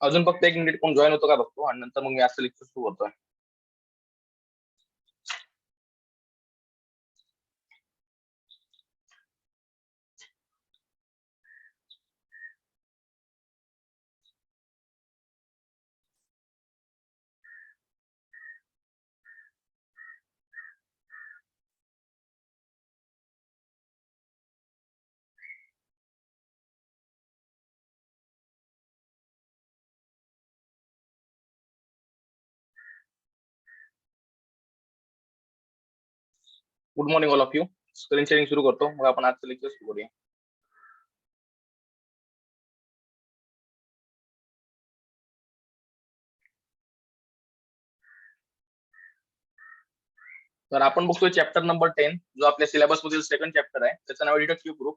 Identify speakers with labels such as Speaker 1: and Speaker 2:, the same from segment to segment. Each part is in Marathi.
Speaker 1: अजून फक्त 1 मिनिट कोण जॉईन होतो का बघतो आणि नंतर मग मी आजचं लेक्चर सुरू करतोय. Good morning all of you. Screen sharing सुरू करतो, मग आपण आजचं लेक्चर सुरू करूया. तर आपण बघतोय चॅप्टर नंबर 10, जो आपल्या सिलेबस मधील सेकंड चॅप्टर आहे. त्याचं नाव आहे डिडक्टिव्ह प्रूफ.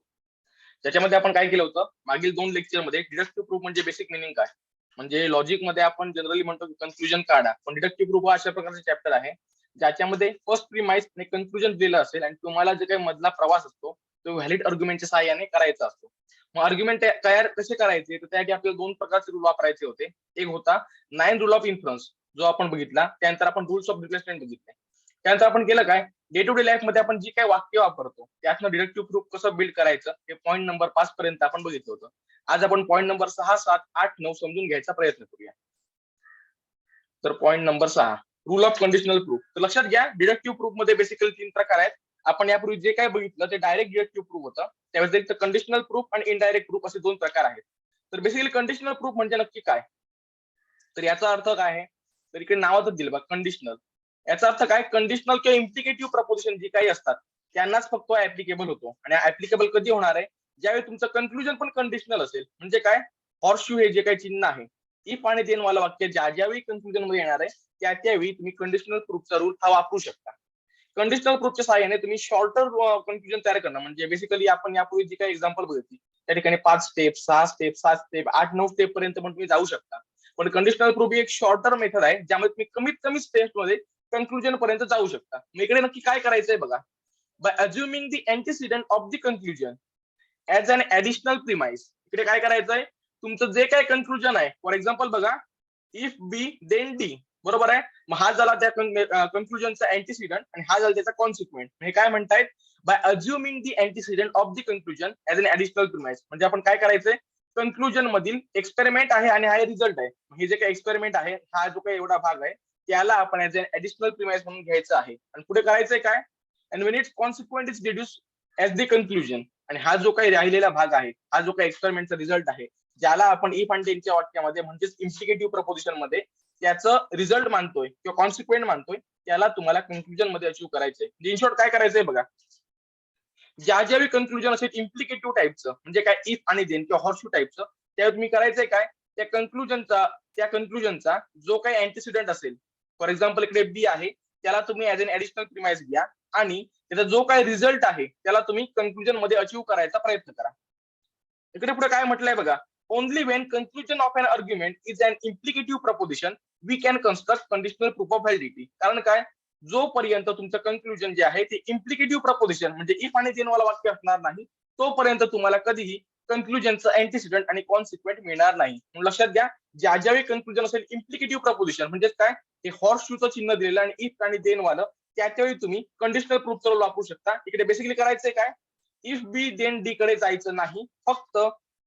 Speaker 1: त्याच्यामध्ये आपण काय केलं होतं, मागील 2 लेक्चरमध्ये डिडक्टिव्ह प्रूफ म्हणजे बेसिक मिनिंग काय, म्हणजे लॉजिक मध्ये आपण जनरली म्हणतो की कन्क्लुजन काढा, पण डिडक्टिव्ह प्रूफ हा अशा प्रकारचा चॅप्टर आहे ज्याच्यामध्ये फर्स्ट प्रिमाइस आणि कन्क्लुजन दिलेलं असेल आणि तुम्हाला जे काही मधला प्रवास असतो तो व्हॅलिड आर्ग्युमेंटच्या सहाय्याने करायचा असतो. मग आर्ग्युमेंट तयार कसे करायचे, तर त्यासाठी आपल्याला 2 प्रकारचे रूल वापरायचे होते. एक होता 9 रूल ऑफ इन्फ्लुअन्स, जो आपण बघितला. त्यानंतर आपण रूल्स ऑफ रिप्लेसमेंट बघितले. त्यानंतर आपण केलं काय, डे टू डे लाईफ मध्ये आपण जी काही वाक्य वापरतो त्यातनं डिडक्टिव्ह प्रूफ कसं बिल्ड करायचं हे पॉईंट नंबर 5 पर्यंत आपण बघितलं होतं. आज आपण पॉईंट नंबर 6, 7, 8, 9 समजून घ्यायचा प्रयत्न करूया. तर point number 6, rule of conditional proof. तर लक्षात घ्या, डिडक्टिव्ह प्रूफ मध्ये बेसिकली 3 प्रकार आहेत. आपण यापूर्वी जे काही बघितलं ते डायरेक्ट डिडक्टिव्ह प्रूफ होतं. त्या व्यतिरिक्त कंडिशनल प्रूफ आणि इनडायरेक्ट प्रूफ असे 2 प्रकार आहेत. तर बेसिकली कंडिशनल प्रूफ म्हणजे नक्की काय, तर याचा अर्थ काय आहे, तर इकडे नावातच दिलं बघा कंडिशनल. याचा अर्थ काय, कंडिशनल किंवा इम्प्लिकेटिव्ह प्रपोजिशन जी काही असतात त्यांनाच फक्त ऍप्लिकेबल होतो. आणि ऍप्लिकेबल कधी होणार आहे, ज्यावेळी तुमचं कन्क्लुजन पण कंडिशनल असेल. म्हणजे काय, हॉर्स हे जे काही चिन्ह आहे, इफ आणि देन वाला वाक्य ज्यावेळी कन्क्लुजन मध्ये येणार आहे त्यावेळी तुम्ही कंडिशनल प्रूफचा रूल हा वापरू शकता. कंडिशनल प्रूफच्या सहाय्याने तुम्ही शॉर्टर कन्क्लुजन तयार करणं, म्हणजे बेसिकली आपण यापूर्वी जी काही एक्झाम्पल बघितली त्या ठिकाणी 5 स्टेप, 6 स्टेप, 7 स्टेप, 8-9 स्टेप पर्यंत पण तुम्ही जाऊ शकता. पण कंडिशनल प्रूफ ही एक शॉर्टर मेथड आहे ज्यामध्ये तुम्ही कमीत कमी स्टेप्स मध्ये कन्क्लुजन पर्यंत जाऊ शकता. मग इकडे नक्की काय करायचंय बघा, by assuming the antecedent of the conclusion as an additional premise. इकडे काय करायचंय, तुमचं जे काही कन्क्लुजन आहे, फॉर एक्झाम्पल बघा, इफ बी देन डी, बरोबर आहे. मग हा झाला त्या कन्क्लुजनचा अँटीसिडेंट आणि हा झाला त्याचा कॉन्सिक्वेंट. हे काय म्हणतायत, by assuming the antecedent of the conclusion as an additional premise. म्हणजे आपण काय करायचंय, कन्क्लुजन मधील एक्सपेरिमेंट आहे आणि हा रिझल्ट आहे. हे जे काही एक्सपेरिमेंट आहे, हा जो काही एवढा भाग आहे त्याला आपण ऍज अन ऍडिशनल प्रिमाइस म्हणून घ्यायचं आहे. आणि पुढे करायचंय काय, and when it's consequent is deduce as the conclusion. आणि हा जो काही राहिलेला भाग आहे, हा जो काही एक्सपेरिमेंटचा रिझल्ट आहे, ज्याला आपण इफ आणि देनच्या वाक्यामध्ये म्हणजेच इम्प्लिकेटिव्ह प्रपोजिशन मध्ये त्याचं रिझल्ट मानतोय किंवा कॉन्सिक्वेंट मानतोय, त्याला तुम्हाला कन्क्लुजन मध्ये अचीव्ह करायचंय. इन शॉर्ट काय करायचंय बघा, ज्यावेळी कन्क्लुजन असेल इम्प्लिकेटिव्ह टाईपचं, म्हणजे काय इफ आणि देन किंवा हॉर्सशू टाईपचं, त्यावेळी तुम्ही करायचंय काय, त्या कन्क्लुजनचा जो काही अँटीसिडेंट असेल, फॉर एक्झाम्पल इकडे बी आहे, त्याला तुम्ही ऍज अन ऍडिशनल प्रिमाइस घ्या आणि त्याचा जो काही रिझल्ट आहे त्याला तुम्ही कन्क्लुजन मध्ये अचीव्ह करायचा प्रयत्न करा. इकडे पुढे काय म्हटलंय बघा, only when conclusion of an argument is an implicative proposition we can construct conditional proof of validity. कारण काय, जोपर्यंत तुमचं कन्क्लुजन जे आहे ते इम्प्लिकेटिव्ह प्रपोजिशन म्हणजे इफ आणि देन वाला वाक्य असणार नाही, तोपर्यंत तुम्हाला कधीही कन्क्लुजनचं अँटीसिडेंट आणि कॉन्सिक्वेंट मिळणार नाही. लक्षात घ्या, ज्यावेळी कन्क्लुजन असेल इम्प्लिकेटिव्ह प्रपोजिशन म्हणजे काय, हे हॉर्स शूचं चिन्ह दिलेलं आणि इफ आणि देन वालं, त्यावेळी तुम्ही कंडिशनल प्रूफचं वापरू शकता. इकडे बेसिकली करायचंय काय, इफ बी देन डी कडे जायचं नाही, फक्त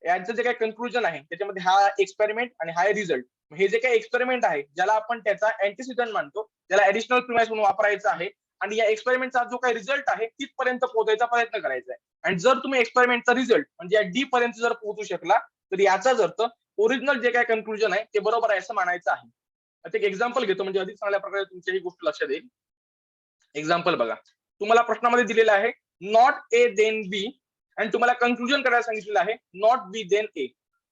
Speaker 1: यांचं जे काही कन्क्लुजन आहे त्याच्यामध्ये हा एक्सपेरिमेंट आणि हा रिझल्ट, हे जे काही एक्सपेरिमेंट आहे ज्याला आपण त्याचा अँटीसिडेंट मानतो, त्याला ऍडिशनल प्रिमाइस म्हणून वापरायचं आहे. आणि या एक्सपेरिमेंटचा जो काही रिझल्ट आहे तिथपर्यंत पोहोचायचा प्रयत्न करायचा आहे. आणि जर तुम्ही एक्सपेरिमेंटचा रिझल्ट म्हणजे या डी पर्यंत जर पोहोचू शकला, तर याचाच अर्थ ओरिजिनल जे काही कन्क्लुजन आहे ते बरोबर आहे असं मानायचं आहे. आता एक एक्झाम्पल घेतो म्हणजे अधिक चांगल्या प्रकारे तुमची ही गोष्ट लक्षात येईल. एक्झाम्पल बघा, तुम्हाला प्रश्नामध्ये दिलेलं आहे नॉट ए देन बी आणि तुम्हाला कन्क्लुजन करायला सांगितलेलं आहे नॉट बी देन ए.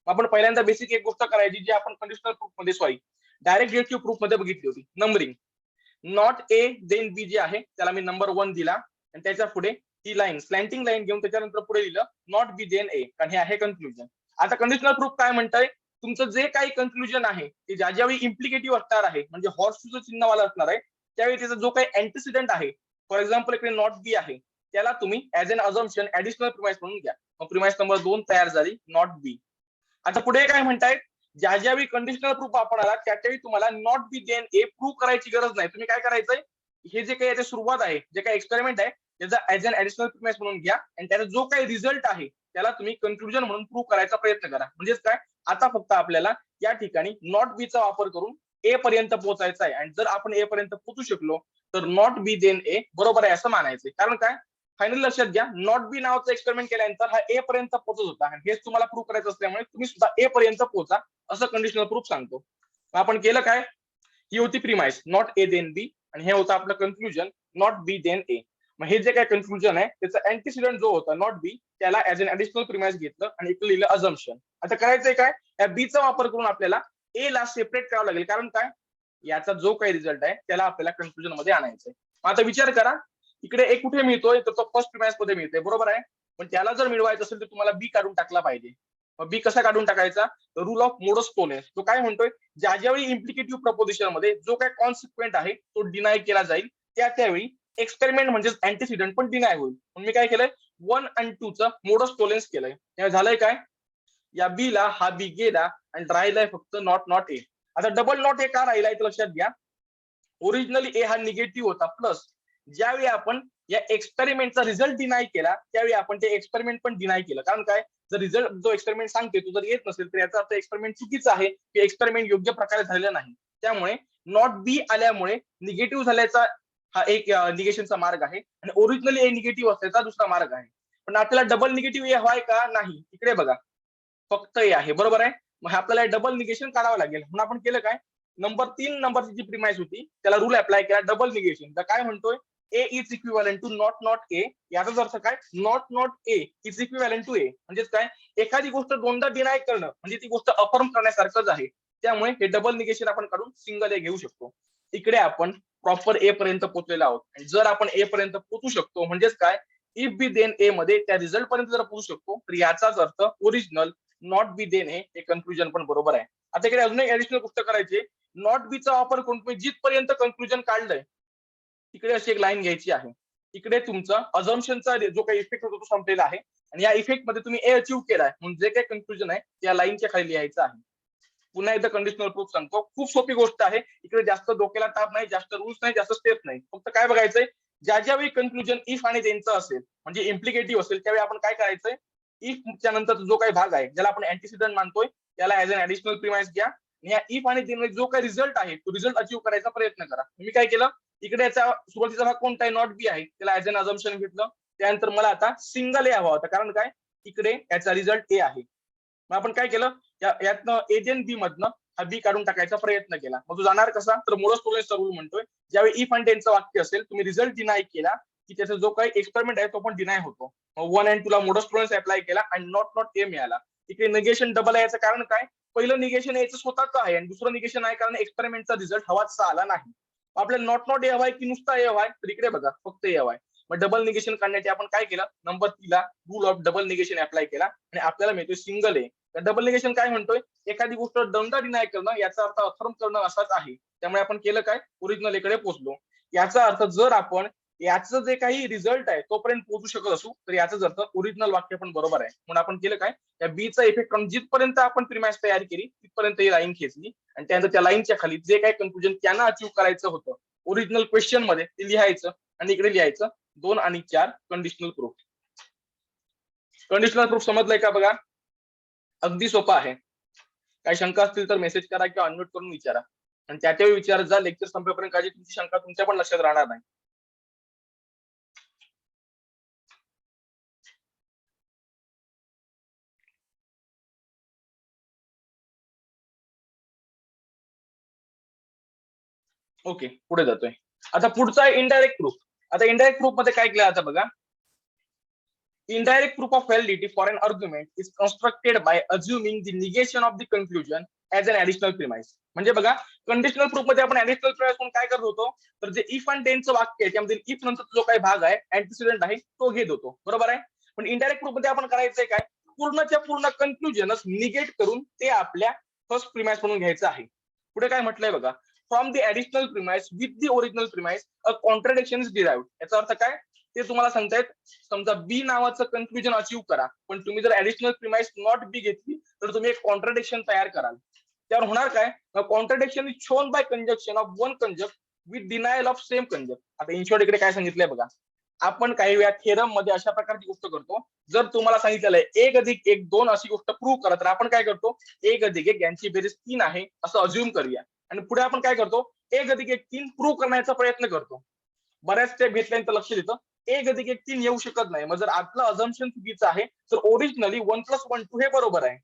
Speaker 1: आपण पहिल्यांदा बेसिक एक गोष्ट करायची जी आपण कंडिशनल प्रूफ मध्ये डायरेक्ट डिडक्टिव्ह प्रूफ मध्ये बघितली होती, numbering. Not A then B जे आहे त्याला मी नंबर 1 दिला आणि त्याच्या पुढे ही लाईन स्लॅन्टिंग लाईन घेऊन त्याच्यानंतर पुढे लिहिलं नॉट बी देन ए, कारण हे आहे कन्क्लुजन. आता कंडिशनल प्रूफ काय म्हणतंय, तुमचं जे काही कन्क्लुजन आहे ते ज्यावेळी इम्प्लिकेटिव्ह असणार आहे म्हणजे हॉर्सचं चिन्हवाला असणार आहे, त्यावेळी त्याचा जो काही अँटीसिडेंट आहे, फॉर एक्झाम्पल इकडे नॉट बी आहे, त्याला तुम्ही as an assumption additional premise म्हणून घ्या. मग प्रिमाइस नंबर 2 तयार झाली, नॉट बी. आता पुढे काय म्हणतायत, ज्या ज्यावेळी कंडिशनल प्रूफ वापरला त्यावेळी तुम्हाला not B then A prove करायची गरज नाही. तुम्ही काय करायचंय, हे जे काही याची सुरुवात आहे, जे काही एक्सपेरिमेंट आहे, त्याचा ऍज अन ऍडिशनल प्रिमाइस म्हणून घ्या आणि त्याचा जो काही रिझल्ट आहे त्याला तुम्ही कन्क्लुजन म्हणून प्रूव्ह करायचा प्रयत्न करा. म्हणजेच काय, आता फक्त आपल्याला या ठिकाणी नॉट बी चा वापर करून ए पर्यंत पोहोचायचा आहे आणि जर आपण ए पर्यंत पोहोचू शकलो तर नॉट बी देन ए बरोबर आहे असं मानायचंय. कारण काय, फायनल लक्षात घ्या, नॉट बी नावाचं एक्सपेरिमेंट केल्यानंतर हा ए पर्यंत पोहोचत होता आणि हेच तुम्हाला प्रूव्ह करायचं असल्यामुळे तुम्ही सुद्धा ए पर्यंत पोहोचा असं कंडिशनल प्रूफ सांगतो. आपण केलं काय, ही होती प्रिमाइस नॉट ए देन बी आणि हे होतं आपलं कन्क्लुजन नॉट बी देन ए. मग हे जे काय कन्क्लुजन आहे त्याचा अँटीसिडेंट जो होता नॉट बी त्याला ऍज अन ऍडिशनल प्रिमाइस घेतलं आणि इकडे लिहिलं अझम्पशन. आता करायचंय काय, या बी चा वापर करून आपल्याला ए ला सेपरेट करावं लागेल. कारण काय, याचा जो काही रिझल्ट आहे त्याला आपल्याला कन्क्लुजन मध्ये आणायचंय. आता विचार करा, इकडे ए कुठे मिळतोय तर तो फर्स्ट प्रिमाइस मध्ये मिळतोय बरोबर आहे. पण त्याला जर मिळवायचं असेल तर तुम्हाला बी काढून टाकला पाहिजे. मग बी कसा काढून टाकायचा, रूल ऑफ मोडस पोलेन्स. तो काय म्हणतोय, ज्या ज्यावेळी इम्प्लिकेटिव्ह प्रपोजिशन मध्ये जो काय कॉन्सिक्वेंट आहे तो डिनाय केला जाईल त्यावेळी एक्सपेरिमेंट म्हणजे अँटीसिडेंट पण डिनाय होईल. म्हणून मी काय केलंय, 1 आणि 2 चं मोडस टोलेन्स केलंय. त्यामुळे झालंय काय, या बी ला हा बी गेला आणि राहिलाय फक्त नॉट नॉट ए. आता डबल नॉट ए का राहिलाय तर लक्षात घ्या, ओरिजिनली ए हा निगेटिव्ह होता, प्लस ज्यावेळी आपण या एक्सपेरिमेंटचा रिझल्ट डिनाय केला त्यावेळी आपण ते एक्सपेरिमेंट पण डिनाय केलं. कारण काय, जर रिझल्ट जो एक्सपेरिमेंट सांगते तो जर येत नसेल तर याचा अर्थ एक्सपेरिमेंट चुकीचं आहे की एक्सपेरिमेंट योग्य प्रकारे झालेलं नाही. त्यामुळे नॉट बी आल्यामुळे निगेटिव्ह झाल्याचा हा एक निगेशनचा मार्ग आहे आणि ओरिजिनली ए निगेटिव्ह असल्याचा दुसरा मार्ग आहे. पण आपल्याला डबल निगेटिव्ह ए हवाय का, नाही. इकडे बघा, फक्त ए आहे बरोबर आहे. मग आपल्याला डबल निगेशन काढावं लागेल. म्हणून आपण केलं काय, नंबर 3 नंबरची जी प्रिमाइस होती त्याला रूल अप्लाय केला डबल निगेशन. तर काय म्हणतोय, A is equivalent to not not A. याचाच अर्थ काय, not not A is equivalent to A. म्हणजेच काय, एखादी गोष्ट दोनदा डिनाय करणं म्हणजे ती गोष्ट अफर्म करण्यासारखंच आहे. त्यामुळे हे डबल निगेशन आपण काढून सिंगल ए घेऊ शकतो. इकडे आपण प्रॉपर ए पर्यंत पोहोचलेलो आहोत आणि जर आपण ए पर्यंत पोहोचू शकतो म्हणजेच काय, इफ बी देन ए मध्ये त्या रिझल्ट पर्यंत जर पोहोचू शकतो तर याचाच अर्थ ओरिजिनल नॉट बी देन ए हे कन्क्लुजन पण बरोबर आहे. आता इकडे अजून एक ऍडिशनल गोष्ट करायची, नॉट बी चा वापर करून तुम्ही जिथपर्यंत कन्क्लुजन काढलंय तिकडे अशी एक लाईन घ्यायची आहे. इकडे तुमचा अझम्पशनचा जो काही इफेक्ट होतो तो संपलेला आहे आणि या इफेक्ट मध्ये तुम्ही ए अचीव्ह केलाय म्हणून जे काही कन्क्लुजन आहे त्या लाईनच्या खाली लिहायचं आहे. पुन्हा एकदा कंडिशनल प्रूफ सांगतो, खूप सोपी गोष्ट आहे. इकडे जास्त डोक्याला ताप नाही, जास्त रूल्स नाही, जास्त स्टेप नाही. फक्त काय बघायचंय, ज्या ज्यावेळी कन्क्लुजन इफ आणि त्यांचं असेल म्हणजे इम्प्लिकेटिव्ह असेल त्यावेळी आपण काय करायचंय, इफ च्या नंतर जो काही भाग आहे ज्याला आपण अँटीसिडेंट मानतोय त्याला ऍज अन ऍडिशनल प्रिमाइस घ्या आणि या इफ आणि देन जो काही रिझल्ट आहे तो रिझल्ट अचीव्ह करायचा प्रयत्न करा. मी काय केलं, इकडे याचा सुरुवातीचा भाग कोणता आहे, नॉट बी आहे, त्याला ऍज अन अझम्पशन घेतलं. त्यानंतर मला आता सिंगल ए हवा होता कारण काय, इकडे याचा रिझल्ट ए आहे. मग आपण काय केलं, यातनं ए देन बी मधनं हा बी काढून टाकायचा प्रयत्न केला. मग तो जाणार कसा, तर मोडस पोलेन्सचा रूल म्हणतोय, ज्यावेळी इफ आणि टेनचं वाक्य असेल तुम्ही रिझल्ट डिनाय केला की त्याचा जो काही एक्सपेरिमेंट आहे तो पण डिनाय होतो. 1 आणि 2 ला मोडस पोलेन्स अप्लाय केला आणि नॉट नॉट ए मिळाला. इकडे निगेशन डबल आहे, याचं कारण काय, पहिलं निगेशन याचं स्वतःच आहे आणि दुसरं निगेशन आहे कारण एक्सपेरिमेंटचा रिझल्ट हवाचा आला नाही. आपल्याला नॉट नॉट ए हवाय की नुसता ए हवाय, तर इकडे बघा फक्त ए हवाय. मग डबल निगेशन काढण्यासाठी आपण काय केलं, नंबर 3 ला rule of double negation apply केला आणि आपल्याला मिळतोय सिंगल ए. डबल निगेशन काय म्हणतोय, एखादी गोष्ट दोनदा डिनाय करणं याचा अर्थ अफर्म करणं असाच आहे. त्यामुळे आपण केलं काय, ओरिजिनल एकडे पोहोचलो. याचा अर्थ जर आपण याचं जे काही रिझल्ट आहे तोपर्यंत पोहोचू शकत असू तर याचाच अर्थ ओरिजिनल वाक्य पण बरोबर आहे. म्हणून आपण केलं काय, या बी चा इफेक्ट करून जिथपर्यंत आपण प्रिमाइस तयार केली तिथपर्यंत ही लाईन खेचली आणि त्यानंतर त्या लाईनच्या खाली जे काही कन्क्लुजन त्यांना अचीव्ह करायचं होतं ओरिजिनल क्वेश्चन मध्ये ते लिहायचं आणि इकडे लिहायचं 2 आणि 4 कंडिशनल प्रूफ. कंडिशनल प्रूफ समजलंय का बघा, अगदी सोपं आहे. काही शंका असतील तर मेसेज करा किंवा अनम्यूट करून विचारा आणि त्याच्यावेळी विचारत जा. लेक्चर संपेपर्यंत काही तुमची शंका तुमच्या पण लक्षात राहणार नाही. ओके, पुढे जातोय. आता पुढचा आहे इनडायरेक्ट प्रूफ. आता इनडायरेक्ट प्रूफ मध्ये काय केलं आता बघा, indirect proof of validity for an argument is constructed by assuming the negation of the conclusion as an additional premise. म्हणजे बघा, कंडिशनल प्रूफ मध्ये आपण ऍडिशनल प्रिमाइस म्हणून काय करत होतो, तर जे इफ आणि टेनचं वाक्य आहे त्यामध्ये इफ नंतर जो काही भाग आहे अँटीसिडेंट आहे तो घेत होतो बरोबर आहे. पण इनडायरेक्ट प्रूफ मध्ये आपण करायचंय काय, पूर्णच्या पूर्ण कन्क्लुजनच निगेट करून ते आपल्या फर्स्ट प्रिमाइस म्हणून घ्यायचं आहे. पुढे काय म्हटलंय बघा, from the additional premise with the original premise a contradiction is derived. याचा अर्थ काय ते तुम्हाला सांगतायत, समजा बी नावाचं कन्क्लुजन अचीव्ह करा पण तुम्ही जर ऍडिशनल प्रिमाइस नॉट बी घेतली तर तुम्ही एक कॉन्ट्रडिक्शन तयार कराल. त्यावर होणार काय, contradiction is shown by conjunction of one conjunct with denial of same conjunct. आता इन शॉर्ट इकडे काय सांगितलंय बघा, आपण काही वेळा थेरम मध्ये अशा प्रकारची गोष्ट करतो, जर तुम्हाला सांगितलेलं आहे 1+1=2 अशी गोष्ट प्रूव्ह करा, तर आपण काय करतो 1+1 यांची बेरीज 3 आहे असं अज्युम करूया, आणि पुढे आपण काय करतो 1+1=3 प्रूव्ह करण्याचा प्रयत्न करतो. बऱ्याच स्टेप घेतल्यानंतर लक्ष देतं 1+1=3 येऊ शकत नाही. मग जर आपलं अझम्पशन चुकीचं आहे तर ओरिजिनली 1+1=2 हे बरोबर आहे.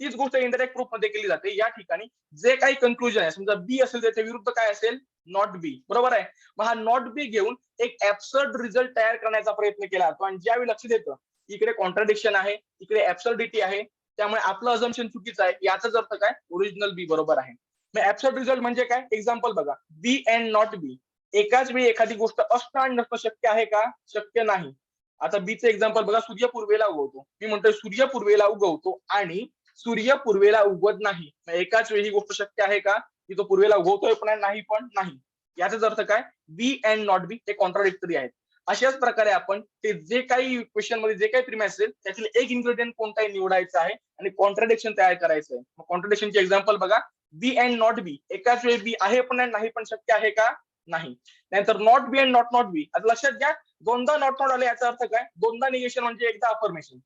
Speaker 1: तीच गोष्ट इंडायरेक्ट प्रूफ मध्ये केली जाते. या ठिकाणी जे काही कन्क्लुजन आहे, समजा बी असेल त्याच्या विरुद्ध काय असेल, नॉट बी, बरोबर आहे. मग हा नॉट बी घेऊन एक ऍब्सर्ड रिझल्ट तयार करण्याचा प्रयत्न केला जातो, आणि ज्यावेळी लक्ष देतं इकडे कॉन्ट्राडिक्शन आहे, इकडे ऍब्सर्डिटी आहे, त्यामुळे आपलं अझम्पशन चुकीचं आहे, याचाच अर्थ काय, ओरिजिनल बी बरोबर आहे. मग ऍब्सर्ड रिझल्ट म्हणजे काय, एक्झाम्पल बघा, बी अँड नॉट बी, एकाच वेळी एखादी गोष्ट असणं आणि नसणं शक्य आहे का, शक्य नाही. आता बीचं एक्झाम्पल बघा, सूर्य पूर्वेला उगवतो, मी म्हणतोय सूर्य पूर्वेला उगवतो आणि सूर्य पूर्वेला उगवत नाही, एकाच वेळी ही गोष्ट शक्य आहे का, की तो पूर्वेला उगवतोय पण नाही पण नाही. याचाच अर्थ काय, बी अँड नॉट बी ते कॉन्ट्राडिक्टरी आहेत. अशाच प्रकारे आपण ते जे काही क्वेश्चन मध्ये जे काही प्रिमाइस असेल त्यातील एक इन्ग्रेडियंट कोणताही निवडायचा आहे आणि कॉन्ट्राडिक्शन तयार करायचं आहे. मग कॉन्ट्राडिक्शनचे एक्झाम्पल बघा, बी अँड नॉट बी, एकाच वेळी बी आहे पण नाही पण शक्य आहे का, नाही. त्यानंतर not B and not not be, आता लक्षात घ्या दोनदा नॉट नॉट आले, याचा अर्थ काय, दोनदा निगेशन म्हणजे एकदा अफर्मेशन,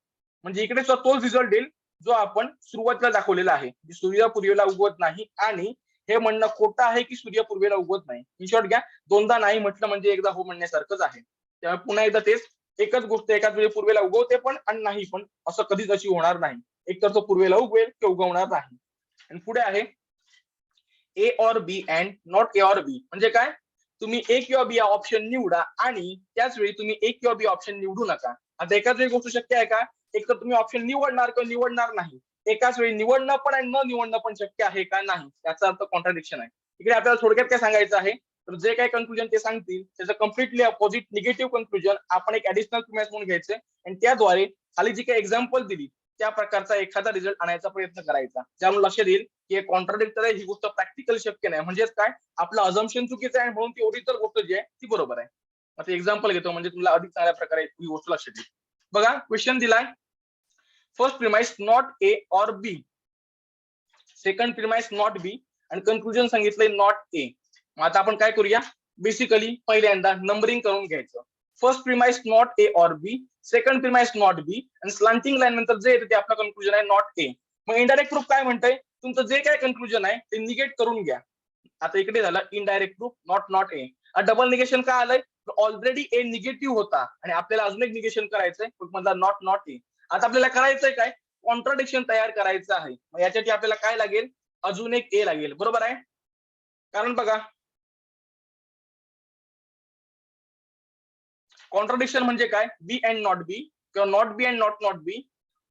Speaker 1: म्हणजे इकडे तोच रिझल्ट येईल जो आपण सुरुवातीला दाखवलेला आहे, सूर्य पूर्वेला उगवत नाही, आणि हे म्हणणं खोटं आहे की सूर्य पूर्वेला उगवत नाही. इन शॉर्ट घ्या, दोनदा नाही म्हटलं म्हणजे एकदा हो म्हणण्यासारखंच आहे. त्यामुळे पुन्हा एकदा तेच, एकच गोष्ट एकाच वेळी पूर्वेला उगवते पण आणि नाही पण, असं कधीच अशी होणार नाही. एक तर तो पूर्वेला उगवेल किंवा उगवणार नाही. आणि पुढे आहे A or B and not A or B, म्हणजे काय, तुम्ही ए किंवा बी हा ऑप्शन निवडा आणि त्याच वेळी तुम्ही ए किंवा बी ऑप्शन निवडू नका. आता एकाच वेळी गोष्ट शक्य आहे का, एक तर तुम्ही ऑप्शन निवडणार किंवा निवडणार नाही, एकाच वेळी निवडणं पण आणि न निवडणं पण शक्य आहे का, नाही. याचा अर्थ कॉन्ट्राडिक्शन आहे. इकडे आपल्याला थोडक्यात काय सांगायचं आहे, तर जे काही कन्क्लुजन ते सांगतील त्याचं कम्प्लिटली अपोजिट निगेटिव्ह कन्क्लुजन आपण एक ऍडिशनल प्रिमाइस म्हणून घ्यायचे, आणि त्याद्वारे खाली जी काही एक्झाम्पल दिली त्या प्रकारचा एखादा रिझल्ट आणायचा प्रयत्न करायचा, ज्यामुळे लक्षात येईल की कॉन्ट्राडिक्टर आहे, ही गोष्ट प्रॅक्टिकल शक्य नाही. म्हणजेच काय, आपलं अझम्पशन चुकीचं आहे म्हणून ती ओरिजिनल गोष्ट जी आहे ती बरोबर आहे. आता एक्झाम्पल घेतो म्हणजे तुम्हाला अधिक चांगल्या प्रकारे ही गोष्ट लक्षात येईल. बघा क्वेश्चन दिलाय, first premise not A or B, second premise not B, आणि कन्क्लुजन सांगितलंय नॉट ए. मग आता आपण काय करूया, बेसिकली पहिल्यांदा नंबरिंग करून घ्यायचं. First premise not A or B, second premise not B, आणि स्लांटिंग लाईन नंतर जे येते ते आपलं कन्क्लुजन आहे नॉट ए. मग इनडायरेक्ट प्रूफ काय म्हणतंय, तुमचं जे काय कन्क्लुजन आहे ते निगेट करून घ्या. आता इकडे झालं indirect proof not a. Double negation काय आलंय, ऑलरेडी ए निगेटिव्ह होता आणि आपल्याला अजून एक निगेशन करायचंय, मधला नॉट ए. आता आपल्याला करायचंय काय, कॉन्ट्राडिक्शन तयार करायचं आहे. मग याच्यासाठी आपल्याला काय लागेल, अजून एक ए लागेल, बरोबर आहे. कारण बघा कॉन्ट्राडिक्शन म्हणजे काय, बी अँड नॉट बी किंवा not B and not B,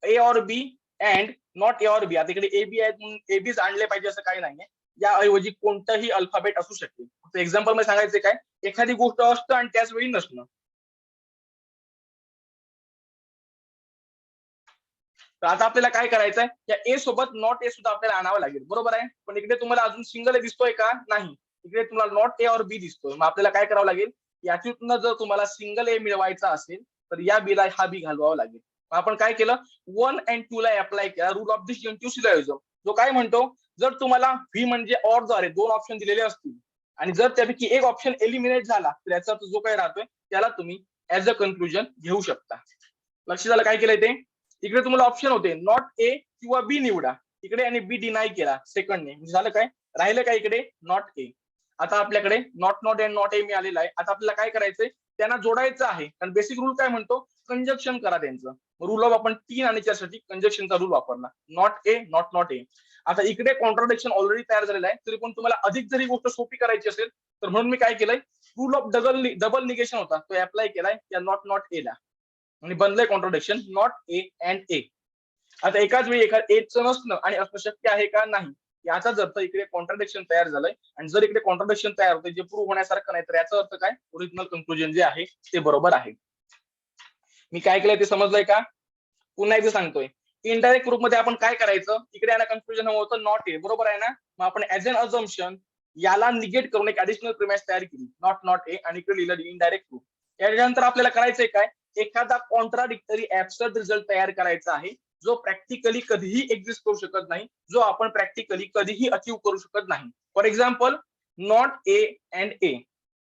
Speaker 1: A or B and not A or B. आता इकडे ए बी आहेत म्हणून ए बीच आणले पाहिजे असं काही नाहीये, याऐवजी कोणताही अल्फाबेट असू शकते. एक्झाम्पल मध्ये सांगायचं काय, एखादी गोष्ट असतं आणि त्याच वेळी नसणं. तर आता आपल्याला काय करायचंय, या ए सोबत नॉट ए सुद्धा आपल्याला आणावं लागेल, बरोबर आहे. पण इकडे तुम्हाला अजून सिंगल ए दिसतोय का, नाही. इकडे तुम्हाला नॉट ए ऑर बी दिसतोय. मग आपल्याला काय करावं लागेल, यातून जर तुम्हाला सिंगल ए मिळवायचा असेल तर या बीला हा बी घालवावा लागेल. आपण काय केलं, 1 and 2 ला अप्लाय केला रूल ऑफ डिसजंक्टिव्ह सिलोजिझम, जो काय म्हणतो, जर तुम्हाला व्ही म्हणजे ऑर द्वारे दोन ऑप्शन दिलेले असतील आणि जर त्यापैकी एक ऑप्शन एलिमिनेट झाला तर याचा जो काही राहतोय त्याला तुम्ही ऍज अ कन्क्लुजन घेऊ शकता. लक्ष झालं काय केलंय ते, इकडे तुम्हाला ऑप्शन होते नॉट ए किंवा बी निवडा, इकडे आणि बी डिनाय केला सेकंडने, म्हणजे झालं काय, राहिलं काय इकडे नॉट ए. आता आपल्याकडे नॉट अँड नॉट ए मिळालेला आहे. आता आपल्याला काय करायचंय, त्यांना जोडायचं आहे. कारण बेसिक रूल काय म्हणतो, कंजक्शन करा त्यांचं. रूल ऑफ आपण 3 आणि 4 साठी कंजक्शनचा रूल वापरला, नॉट ए नॉट ए. आता इकडे कॉन्ट्राडिक्शन ऑलरेडी तयार झालेला आहे, तरी पण तुम्हाला अधिक जरी गोष्ट सोपी करायची असेल तर म्हणून मी काय केलंय, रूल ऑफ डबल निगेशन होता तो अप्लाय केलाय या नॉट ए ला, आणि बनलंय contradiction not A and A. आता एकाच वेळी एचं नसणं आणि असणं शक्य आहे का, नाही. याचाच अर्थ इकडे कॉन्ट्राडिक्शन तयार झालंय, आणि जर इकडे कॉन्ट्राडिक्शन तयार होते जे प्रूव्ह होण्यासारखं नाही, तर याचा अर्थ काय, ओरिजिनल कन्क्लुजन जे आहे ते बरोबर आहे. मी काय केलंय ते समजलंय का, पुन्हा एकदा सांगतोय. इनडायरेक्ट प्रूफ मध्ये आपण काय करायचं, इकडे याला कन्फ्युजन हवं होतं नॉट ए, बरोबर आहे ना. मग आपण ऍज अन अझम्पशन याला निगेट करून एक ऍडिशनल प्रिमाइस तयार केली नॉट ए, आणि इकडे लिहिलं इनडायरेक्ट प्रूफ. यानंतर आपल्याला करायचंय काय, एखादा कॉन्ट्राडिक्टरी ऍब्सर्ड रिझल्ट तयार करायचा आहे जो प्रॅक्टिकली कधीही एक्झिस्ट करू शकत नाही, जो आपण प्रॅक्टिकली कधीही अचीव्ह करू शकत नाही. For example, not A and ए.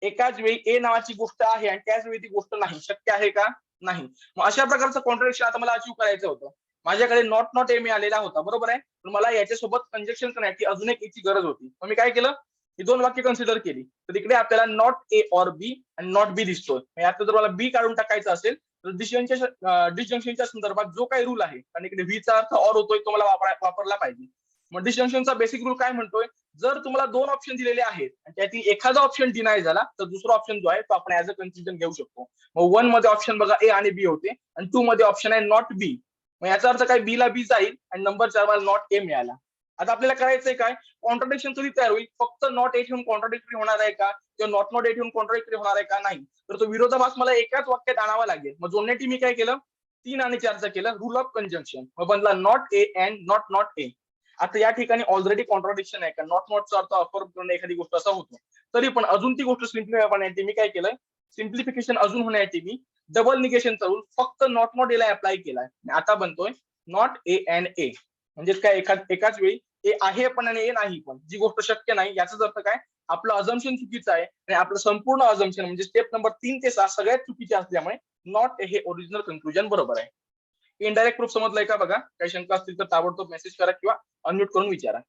Speaker 1: एकाच वेळी ए नावाची गोष्ट आहे आणि त्याच वेळी ती गोष्ट नाही. शक्य आहे का? नाही. मग अशा प्रकारचं कॉन्ट्रडिक्शन आता मला अचीव्ह करायचं होतं. माझ्याकडे नॉट ए मिळालेला होता, बरोबर आहे. पण मला याच्यासोबत कंजक्शन करण्याची अजून एक याची गरज होती. मग मी काय केलं, ही दोन वाक्य कन्सिडर केली. तर तिकडे आपल्याला नॉट ए ऑर बी आणि नॉट बी दिसतोय. आता जर मला बी काढून टाकायचं असेल तर डिसजंक्शनच्या संदर्भात जो काही रूल आहे, कारण इकडे व्हीचा अर्थ ऑर होतोय, तो मला वापरला पाहिजे. मग डिसजंक्शनचा बेसिक रूल काय म्हणतोय, जर तुम्हाला दोन ऑप्शन दिलेले आहेत आणि त्यातील एखादा ऑप्शन डिनाय झाला तर दुसरा ऑप्शन जो आहे तो आपण ऍज अ कन्क्लुजन घेऊ शकतो. मग 1 मध्ये ऑप्शन बघा ए आणि बी होते आणि 2 मध्ये ऑप्शन आहे नॉट बी. मग याचा अर्थ काय, बी ला बी जाईल आणि नंबर 4 मला नॉट ए मिळाला. आता आपल्याला करायचंय काय, कॉन्ट्रडिक्शन कधी तयार होईल, फक्त नॉट ए ठेवून कॉन्ट्रडिक्टरी होणार आहे का, किंवा नॉट ए ठेवून कॉन्ट्रडिक्टरी होणार आहे का, नाही. तर तो विरोधाभास मला एकाच वाक्यात आणावा लागेल. मग जोडण्यासाठी मी काय केलं, 3 आणि 4चं केलं रूल ऑफ कंजंक्शन. मग बनला नॉट ए अँड नॉट ए. आता या ठिकाणी ऑलरेडी कॉन्ट्रडिक्शन आहे का, नॉटचा अर्थ ऑफर करणं एखादी गोष्ट असा होतो. तरी पण अजून ती गोष्ट सिम्प्लिफाय करण्यासाठी मी काय केलंय, सिम्प्लिफिकेशन अजून होण्यासाठी मी डबल निगेशनचा रूल फक्त नॉट एला अप्लाय केलाय. आता बनतोय नॉट ए अँड ए. म्हणजेच काय, एकाच वेळी ए आहे पण आणि ए नाही पण, जी गोष्ट शक्य नाही. याचाच अर्थ काय, आपलं अझम्पशन चुकीचं आहे आणि आपलं संपूर्ण अझम्पशन म्हणजे स्टेप नंबर 3 ते 6 सगळ्यात चुकीचे असल्यामुळे नॉट ए हे ओरिजिनल कन्क्लुजन बरोबर आहे. इनडायरेक्ट प्रूफ समजलंय का बघा. काही शंका असतील तर ताबडतोब मेसेज करा किंवा अनम्यूट करून विचारा.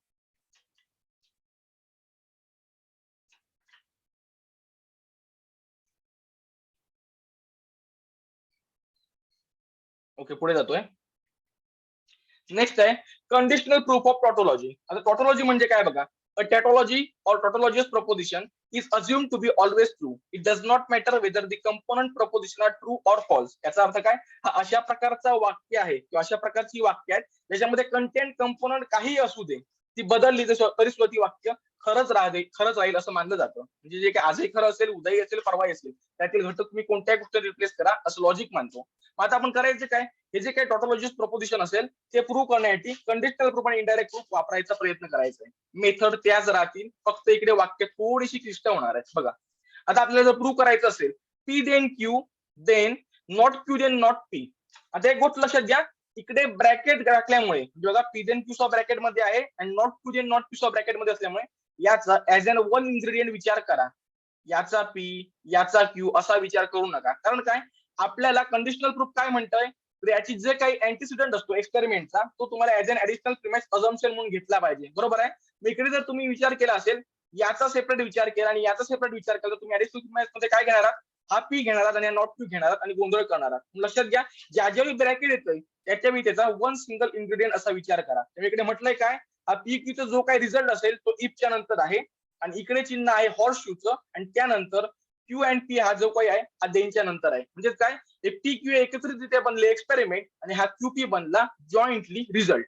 Speaker 1: ओके, पुढे जातोय. नेक्स्ट आहे कंडिशनल प्रूफ ऑफ टॉटोलॉजी. आता टॉटोलॉजी म्हणजे काय बघा, अ टॅटोलॉजी or tautologious proposition is assumed to be always true. It does not matter whether the component proposition are true or false. याचा अर्थ काय, हा अशा प्रकारचा वाक्य आहे किंवा अशा प्रकारची वाक्य आहेत ज्याच्यामध्ये कंटेंट कंपोनंट काही असू दे, ती बदलली तरी सुद्धा ती वाक्य खरंच राहील असं मानलं जातं. म्हणजे जे काही आजही खरं असेल, उद्याही असेल, परवाही असेल, त्यातील घटक तुम्ही कोणत्याही गोष्टी रिप्लेस करा असं लॉजिक मानतो. मग आता आपण करायचं काय, हे जे काही टॉटोलॉजियस प्रोपोजिशन असेल ते प्रूव्ह करण्यासाठी कंडिशनल प्रूफ आणि इनडायरेक्ट प्रूफ वापरायचा प्रयत्न करायचा आहे. मेथड त्याच राहतील, फक्त इकडे वाक्य थोडीशी क्लिष्ट होणार आहेत. बघा, आता आपल्याला जर प्रूव्ह करायचं असेल P then Q then not Q then not P. आता एक गोष्ट लक्षात घ्या, इकडे ब्रॅकेट राखल्यामुळे बघा P then Q so bracket मध्ये आहे आणि not Q then not P so bracket मध्ये असल्यामुळे याचा ऍज अन वन इन्ग्रेडियंट विचार करा. याचा पी याचा क्यू असा विचार करू नका. कारण काय, आपल्याला कंडिशनल प्रूफ काय म्हणतोय, याची जे काही अँटीसिडंट असतो एक्सपेरिमेंटचा, तो तुम्हाला as an additional premise assumption म्हणून घेतला पाहिजे, बरोबर आहे. मग इकडे जर तुम्ही विचार केला असेल, याचा सेपरेट विचार केला आणि याचा सेपरेट विचार केला, तुम्ही ऍडिशनल प्रिमाइस मध्ये काय घेणार आहात, हा पी घेणार आहात आणि नॉट पी घेणार आहात आणि गोंधळ करणार आहात. लक्षात घ्या, ज्या ज्यावेळी ब्रॅकेट येतोय त्याच्यावेळी त्याचा वन सिंगल इन्ग्रेडियंट असा विचार करा. त्यामुळे इकडे म्हटलंय काय, हा पी क्यूचा जो काही रिझल्ट असेल तो इफच्या नंतर आहे आणि इकडे चिन्ह आहे हॉर्स शूचं आणि त्यानंतर क्यू अँड पी हा जो काही आहे हा देनच्या नंतर आहे. म्हणजे काय, पी क्यू एकत्रितरित्या बनले एक्सपेरिमेंट आणि हा क्यू पी बनला जॉईंटली रिझल्ट.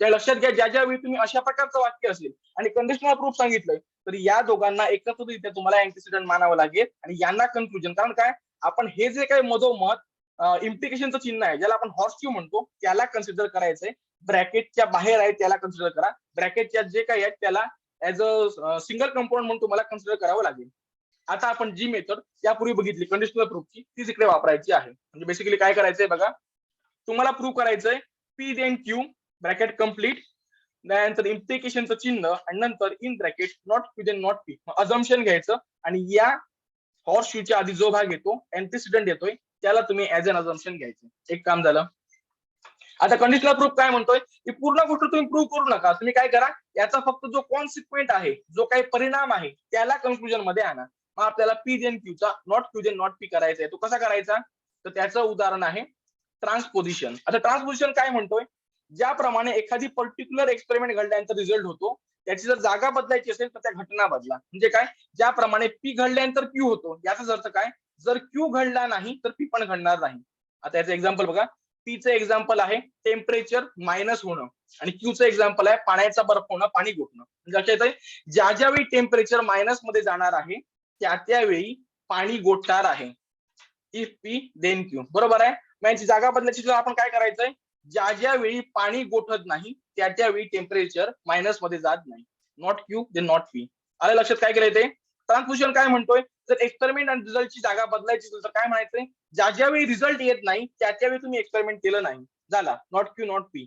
Speaker 1: त्या लक्षात घ्या, ज्या ज्यावेळी तुम्ही अशा प्रकारचं वाक्य असेल आणि कंडिशनल प्रूफ सांगितलंय तर या दोघांना एकत्रितरित्या तुम्हाला अँटीसिडंट मानावं लागेल आणि यांना कन्क्लुजन. कारण काय, आपण हे जे काही मधोमध इम्प्लिकेशनचं चिन्ह आहे ज्याला आपण हॉर्स क्यू म्हणतो त्याला कन्सिडर करायचंय. ब्रॅकेटच्या बाहेर आहे त्याला कन्सिडर करा, ब्रॅकेटच्या जे काही आहेत त्याला ऍज अ सिंगल कंपाऊंड म्हणून तुम्हाला कन्सिडर करावं लागेल. आता आपण जी मेथड यापूर्वी बघितली कंडिशनल प्रूफची तीच इकडे वापरायची आहे. म्हणजे बेसिकली काय करायचंय बघा, तुम्हाला प्रूव्ह करायचंय P then Q bracket complete, त्यानंतर इम्प्लिकेशनचं चिन्ह आणि नंतर in bracket not Q then not P. Assumption घ्यायचं आणि या हॉर्स शूच्या आधी जो भाग येतो अँटीसिडंट येतोय त्याला तुम्ही ऍज अन अझम्पशन घ्यायचं. एक काम झालं. आता कंडिशनल प्रूफ काय म्हणतोय, की पूर्ण गोष्ट तुम्ही प्रूव्ह करू नका, तुम्ही काय करा, याचा फक्त जो कॉन्सिक्वेंट आहे, जो काही परिणाम आहे त्याला कन्क्लुजन मध्ये आणा. मग आपल्याला पी देन क्यूचा not Q then not P करायचा आहे. तो कसा करायचा, तर त्याचं उदाहरण आहे ट्रान्सपोजिशन. आता ट्रान्सपोजिशन काय म्हणतोय, ज्याप्रमाणे एखादी पर्टिक्युलर एक्सपेरिमेंट घडल्यानंतर रिझल्ट होतो त्याची जर जागा बदलायची असेल तर त्या घटना बदला. म्हणजे काय, ज्याप्रमाणे पी घडल्यानंतर क्यू होतो याचाच अर्थ काय, जर क्यू घडला नाही तर पी पण घडणार नाही. आता याचं एक्झाम्पल बघा, पीचं एक्झाम्पल आहे टेम्परेचर मायनस होणं आणि क्यूचं एक्झाम्पल आहे पाण्याचा बर्फ होणं, पाणी गोठणं. म्हणजे लक्षात येतंय, ज्या ज्यावेळी टेम्परेचर मायनस मध्ये जाणार आहे त्या त्यावेळी पाणी गोठणार आहे. इफ पी देन क्यू, बरोबर आहे. मग यांची जागा बदलायची आपण काय करायचंय, ज्या ज्यावेळी पाणी गोठत नाही त्या त्यावेळी टेम्परेचर मायनस मध्ये जात नाही. Not Q then not P. आलं लक्षात काय केलंय ते. ट्रान्सपोजिशन काय म्हणतोय, जर एक्सपेरिमेंट आणि रिझल्टची जागा बदलायची असेल तर काय म्हणायचंय, ज्या ज्यावेळी रिझल्ट येत नाही त्या त्यावेळी तुम्ही एक्सपेरिमेंट केलं नाही. झाला, नॉट क्यू नॉट पी.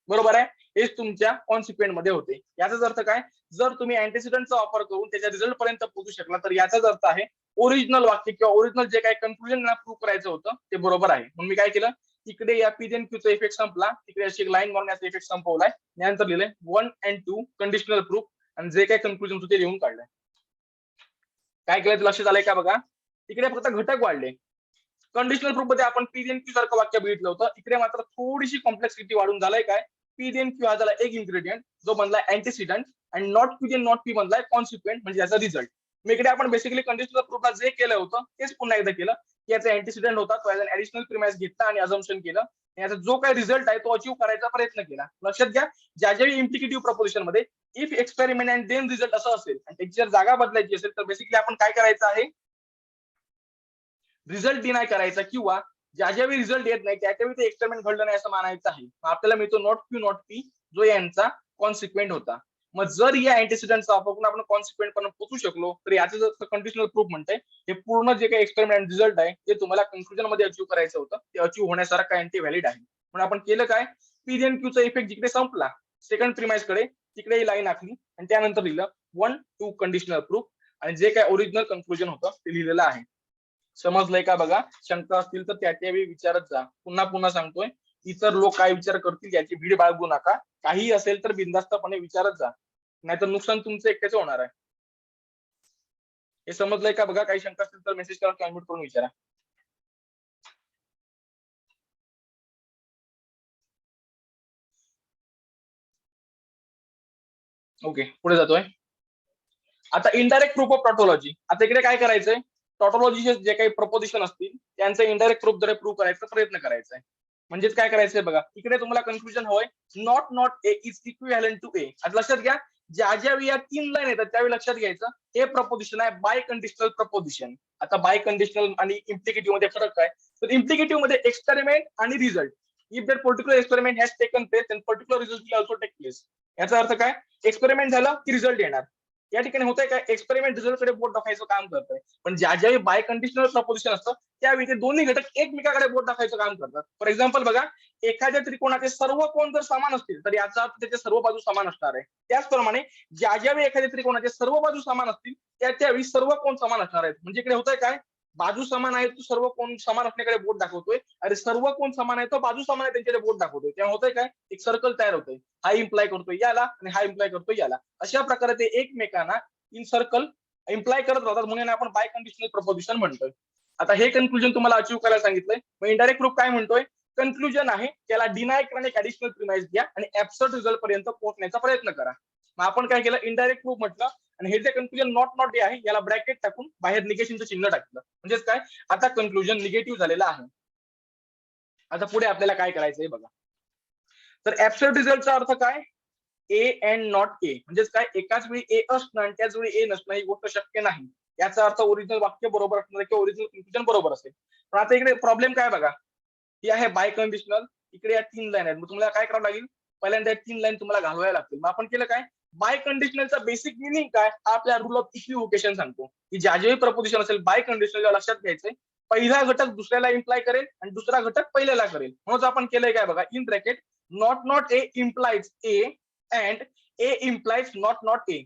Speaker 1: बरोबर आहे, हेच तुमच्या कॉन्सिक्वेंट मध्ये होते. याचाच अर्थ काय, जर तुम्ही अँटीसिडंटचा वापर करून त्याच्या रिझल्ट पर्यंत पोहोचू शकला तर याचाच अर्थ आहे ओरिजिनल वाक्य किंवा ओरिजिनल जे काही कन्क्लुजन प्रूव्ह करायचं होतं ते बरोबर आहे. म्हणून मी काय केलं, तिकडे या पी देन क्यूचा इफेक्ट संपला, तिकडे अशी एक लाईन मारून याचा इफेक्ट संपवलाय. त्यानंतर लिहिलंय 1 and 2 कंडिशनल प्रूफ आणि जे काही कन्क्लुजन होतं ते लिहून काढलंय. काय केलं लक्षात आलंय का बघा, तिकडे फक्त घटक वाढले. कंडिशनल प्रूफ मध्ये आपण पी देन क्यू सारखं वाक्य बघितलं होतं, इकडे मात्र थोडीशी कॉम्प्लेक्सिटी वाढून झालंय. काय, पी देन क्यू हा झाला एक इन्ग्रेडियंट जो बनलाय अँटीसिडंट आणि not P then not P बनलाय कॉन्सिक्वेंट म्हणजे याचा रिझल्ट. मी इकडे आपण बेसिकली कंडिशनल प्रूफला जे केलं होतं तेच पुन्हा एकदा केलं, की याचा अँटीसिडंट होता तो ऍडिशनल प्रिमाइस घेतला आणि अझम्पशन केलं, याचा जो काही रिझल्ट आहे तो अचीव्ह करायचा प्रयत्न केला. लक्षात घ्या, ज्या ज्यावेळी इम्प्लिकेटिव्ह प्रपोजिशन मध्ये if experiment and then result असं असेल आणि त्याची जर जागा बदलायची असेल तर बेसिकली आपण काय करायचं आहे, रिझल्ट डिनाय करायचा किंवा ज्या ज्यावेळी रिझल्ट येत नाही त्याच्यावेळी ते एक्सपेरिमेंट घडलं नाही असं मानायचं आहे. आपल्याला मिळतो नॉट क्यू नॉट पी जो यांचा कॉन्सिक्वेंट होता. मग जर या अँटीसिडंटचा वापर करून आपण कॉन्सिक्वेंट पर्यंत पोहोचू शकलो तर याचं जर कंडिशनल प्रूफ म्हणतंय हे पूर्ण जे काही एक्सपेरिमेंट रिझल्ट आहे ते तुम्हाला कन्क्लुजन मध्ये अचीव्ह करायचं होतं, ते अचीव्ह होण्यासारखं आणि ते व्हॅलिड आहे. म्हणून आपण केलं काय, पी देन क्यूचा इफेक्ट जिकडे संपला सेकंड प्रिमाइस कडे तिकडे ही लाईन आखली आणि त्यानंतर लिहिलं 1 2 कंडिशनल प्रूफ आणि जे काय ओरिजिनल कन्क्लुजन होतं ते लिहिलेलं आहे. समजलंय का बघा, शंका असतील तर त्यावेळी विचारत जा. पुन्हा पुन्हा सांगतोय, इतर लोक काय विचार करतील याची भीड बाळगू नका. काही असेल तर बिनधास्तपणे विचारत जा, नाहीतर नुकसान तुमचं एकट्याचं होणार आहे. हे समजलंय का बघा, काही शंका असतील तर मेसेज करा, कॉमेंट करून विचारा. ओके, पुढे जातोय. आता इनडायरेक्ट प्रूफ ऑफ टॉटोलॉजी. आता इकडे काय करायचंय, टॉटोलॉजीचे जे काही प्रपोजिशन असतील त्यांचं इनडायरेक्ट प्रूफ द्वारे प्रूव्ह करायचा प्रयत्न करायचा आहे. म्हणजेच काय करायचंय बघा, इकडे तुम्हाला कन्फ्युजन होय, not not A is equivalent to A. आता लक्षात घ्या, ज्या ज्यावेळी या 3 लाईन येतात त्यावेळी लक्षात घ्यायचं हे प्रपोजिशन आहे बाय कंडिशनल प्रपोजिशन. आता बाय कंडिशनल आणि इम्प्लिकेटिव्ह मध्ये फरक काय, तर इम्प्लिकेटिव्ह मध्ये एक्सपेरिमेंट आणि result, if that particular experiment has taken place then particular result will also take place. याचा अर्थ काय, एक्सपेरिमेंट झालं की रिझल्ट येणार. या ठिकाणी होतंय काय, एक्सपेरिमेंट रिझल्ट कडे बोट दाखवायचं काम करतंय, पण ज्या ज्यावेळी बाय कंडिशनल प्रपोजिशन असतं त्यावेळी ते दोन्ही घटक एकमेकाकडे बोट दाखवायचं काम करतात. फॉर एक्झाम्पल बघा, एखाद्या त्रिकोणाचे सर्व कोण जर समान असतील तर याचा अर्थ त्याच्या सर्व बाजू समान असणार आहे. त्याचप्रमाणे ज्या ज्यावेळी एखाद्या त्रिकोणाचे सर्व बाजू समान असतील त्यावेळी सर्व कोण समान असणार आहेत. म्हणजे इकडे होतंय काय, बाजू समान आहे तो सर्व कोण समान असण्याकडे बोट दाखवतोय, अरे सर्व कोण समान आहे तो बाजू समान आहे त्यांच्याकडे बोट दाखवतोय. तेव्हा होतंय काय, एक सर्कल तयार होतोय, हा इम्प्लाय करतोय याला आणि हा इम्प्लाय करतोय याला. अशा प्रकारे ते एकमेकांना इन सर्कल इम्प्लाय करत राहतात, म्हणून आपण बाय कंडिशनल प्रपोजिशन म्हणतोय. आता हे कन्क्लुजन तुम्हाला अचीव्ह करायला सांगितलंय. मग इनडायरेक्ट प्रूफ काय म्हणतोय, कन्क्लुजन आहे त्याला डिनाय करणे ऍडिशनल प्रिमाइस घ्या आणि ऍब्सर्ड रिझल्ट पर्यंत पोहोचण्याचा प्रयत्न करा. मग आपण काय केलं, इनडायरेक्ट प्रूफ म्हटलं आणि हे जे कन्क्लुजन नॉट नॉट आहे याला ब्रॅकेट टाकून बाहेर निगेशनचं चिन्ह टाकलं. म्हणजेच काय, आता कन्क्लुजन निगेटिव्ह झालेलं आहे. आता पुढे आपल्याला काय करायचंय बघा, तर ऍब्सर्ड रिझल्टचा अर्थ काय, ए अँड नॉट ए. म्हणजेच काय, एकाच वेळी ए असणं आणि त्याच वेळी ए नसणं ही गोष्ट शक्य नाही. याचा अर्थ ओरिजिनल वाक्य बरोबर असणार किंवा ओरिजिनल कन्क्लुजन बरोबर असेल. पण आता इकडे प्रॉब्लेम काय बघा, ही आहे बाय कंडिशनल, इकडे या 3 लाईन आहेत. मग तुम्हाला काय करावं लागेल, पहिल्यांदा 3 लाईन तुम्हाला घालवायला लागतील. मग आपण केलं काय, बाय कंडिशनलचा बेसिक मिनिंग काय हा आपल्या रूल ऑफ इक्विव्होकेशन सांगतो, की ज्या ज्याही प्रपोजिशन असेल बाय कंडिशनल लक्षात घ्यायचंय, पहिला घटक दुसऱ्याला इम्प्लाय करेल आणि दुसरा घटक पहिल्याला करेल. म्हणून आपण केलंय काय बघा, in bracket not not A implies A and A implies not not ए.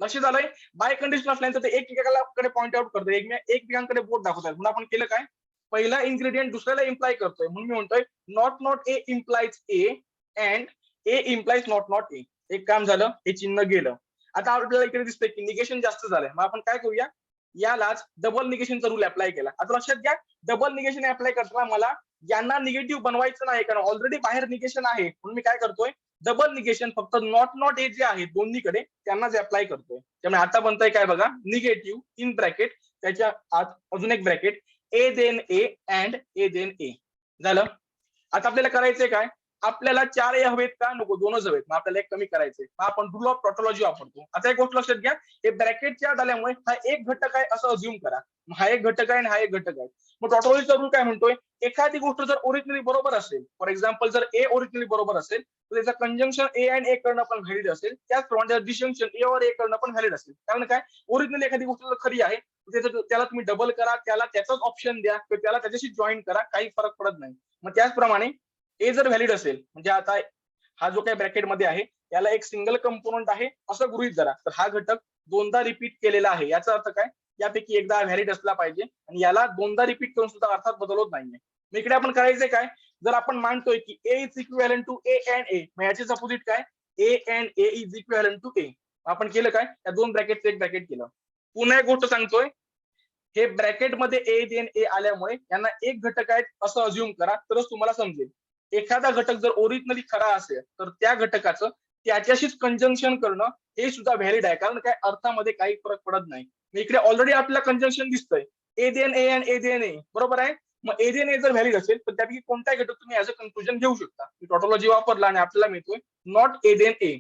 Speaker 1: लक्षात आलंय, बाय कंडिशन असल्यानंतर ते एकमेकाकडे पॉईंट आउट करतोय, एकमेकांकडे बोट दाखवतात. म्हणून आपण केलं काय, पहिला इन्ग्रेडियंट दुसऱ्याला इम्प्लाय करतोय, म्हणून मी म्हणतोय not not A implies A and A implies not not ए. एक काम झालं, हे चिन्ह गेलं. आता आपल्याला इकडे दिसतंय की निगेशन जास्त झालंय. मग आपण काय करूया, यालाच डबल निगेशनचा रूल अप्लाय केला. आता लक्षात घ्या, डबल निगेशन अप्लाय करताना मला यांना निगेटिव्ह बनवायचं नाही, कारण ऑलरेडी बाहेर निगेशन आहे. म्हणून मी काय करतोय, डबल निगेशन फक्त नॉट नॉट ए जे आहे दोन्हीकडे त्यांनाच अप्लाय करतोय. त्यामुळे आता बनतंय काय बघा, निगेटिव्ह इन ब्रॅकेट त्याच्या आत अजून एक bracket A then A and A then A. झालं. आता आपल्याला करायचंय काय, आपल्याला 4 ए हवेत का, नको 2च हवेत. मग आपल्याला एक कमी करायचंय. मग आपण रूल ऑफ टॉटोलॉजी वापरतो. आता एक गोष्ट लक्षात घ्या, हे ब्रॅकेटच्या आत आल्यामुळे हा एक घटक आहे असं अज्युम करा. हा एक घटक आहे आणि हा एक घटक आहे. मग टॉटोलॉजीचा रूल काय म्हणतोय, एखादी गोष्ट जर ओरिजिनली बरोबर असेल, फॉर एक्झाम्पल जर ए ओरिजिनली बरोबर असेल तर त्याचं कंजंक्शन ए अँड ए करणं पण व्हॅलिड असेल. त्याचप्रमाणे डिस्जंक्शन ए और ए करणं पण व्हॅलिड असेल. कारण काय, ओरिजिनली एखादी गोष्ट जर खरी आहे त्याला तुम्ही डबल करा, त्याला त्याचाच ऑप्शन द्या, त्याला त्याच्याशी जॉईन करा, काही फरक पडत नाही. मग त्याचप्रमाणे ए जर व्हॅलिड असेल म्हणजे आता हा जो काही ब्रॅकेटमध्ये आहे याला एक सिंगल कंपोनंट आहे असं गृहीत धरा, तर हा घटक दोनदा रिपीट केलेला आहे, याचा अर्थ काय, यापैकी एकदा व्हॅलिड असला पाहिजे आणि याला दोनदा रिपीट करून सुद्धा अर्थात बदल होत नाहीये. मग इकडे आपण करायचंय काय, जर आपण मानतोय की A is equivalent to A and A, मग याचेच अपोजिट काय, A and A is equivalent to A. आपण केलं काय, या दोन ब्रॅकेटचं एक ब्रॅकेट केलं. पुन्हा एक गोष्ट सांगतोय, हे ब्रॅकेटमध्ये ए देन ए आल्यामुळे यांना एक घटक आहेत असं अज्युम करा, तरच तुम्हाला समजेल. एखादा घटक जर ओरिजिनली खरा असेल तर त्या घटकाचं त्याच्याशीच कंजंक्शन करणं हे सुद्धा व्हॅलिड आहे, कारण काय अर्थामध्ये काही फरक पडत नाही. इकडे ऑलरेडी आपल्याला कंजंक्शन दिसतंय, A then A and A then A, बरोबर आहे. मग ए देन ए जर व्हॅलिड असेल तर त्यापैकी कोणताही घटक तुम्ही ऍज अ कन्क्लुजन घेऊ शकता. टॉटोलॉजी वापरला आणि आपल्याला मिळतोय नॉट ए देन ए.